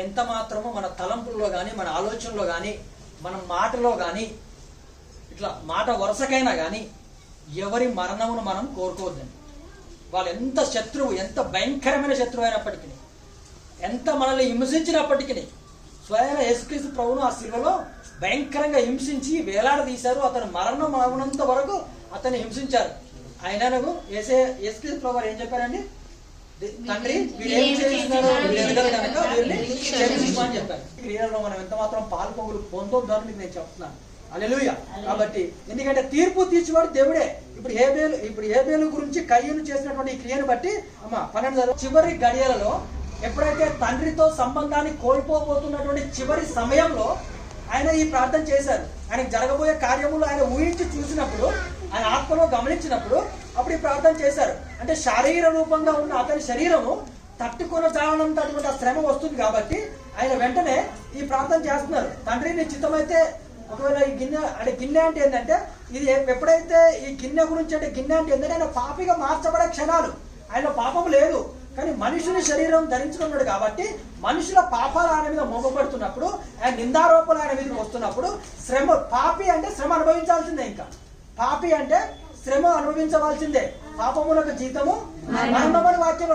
ఎంత మాత్రమో మన తలంపుల్లో కానీ, మన ఆలోచనలో కానీ, మన మాటలో కానీ, ఇట్లా మాట వరుసకైనా కానీ ఎవరి మరణమును మనం కోరుకోవద్దండి. వాళ్ళు ఎంత శత్రువు, ఎంత భయంకరమైన శత్రువు అయినప్పటికీ, ఎంత మనల్ని హింసించినప్పటికీ, స్వయం యేసుక్రీస్తు ప్రభువును ఆ శిలువలో భయంకరంగా హింసించి వేలాడదీశారు. అతను మరణం అవునంత వరకు అతన్ని హింసించారు. ఆయనకు యేసుక్రీస్తు ప్రభు ఏం చెప్పారండి? తండ్రి వీరేం చేస్తున్నారు కనుక వీరిని క్షమించమని చెప్పారు. క్రియలలో మనం ఎంత మాత్రం పాల్పొగులు పొందొద్దని మీకు నేను చెప్తున్నాను. హల్లెలూయా. కాబట్టి ఎందుకంటే తీర్పు తీర్చేవాడు దేవుడే. ఇప్పుడు హేబేలు గురించి కయ్యూను చేసినటువంటి ఈ క్రియను బట్టి 12 చివరి గడియలలో ఎప్పుడైతే తండ్రితో సంబంధాన్ని కోల్పోబోతున్నటువంటి చివరి సమయంలో ఆయన ఈ ప్రార్థన చేశారు. ఆయనకు జరగబోయే కార్యములు ఆయన ఊహించి చూసినప్పుడు, ఆయన ఆత్మలో గమనించినప్పుడు అప్పుడు ఈ ప్రార్థన చేశారు. అంటే శారీర రూపంగా ఉన్న అతని శరీరము తట్టుకున్న చాలనంతటువంటి ఆ శ్రమ వస్తుంది కాబట్టి ఆయన వెంటనే ఈ ప్రార్థన చేస్తున్నారు. తండ్రి నీ చిత్తమైతే ఒకవేళ ఈ గిన్నె అంటే ఏంటంటే ఇది ఎప్పుడైతే ఈ గిన్నె గురించి అంటే గిన్నె అంటే ఏంటంటే ఆయన పాపిగా మార్చబడే క్షణాలు. ఆయన పాపం లేదు, కానీ మనుషుని శరీరం ధరించుకున్నాడు కాబట్టి మనుషుల పాపాలు ఆయన మీద మోపబడుతున్నప్పుడు, ఆయన నిందారోపణలు ఆయన మీదకి వస్తున్నప్పుడు శ్రమ, పాపి అంటే శ్రమ అనుభవించాల్సిందే. ఇంకా పాపి అంటే శ్రమ అనుభవించవలసిందే. పాపములకు జీతము మరణమని వాక్యం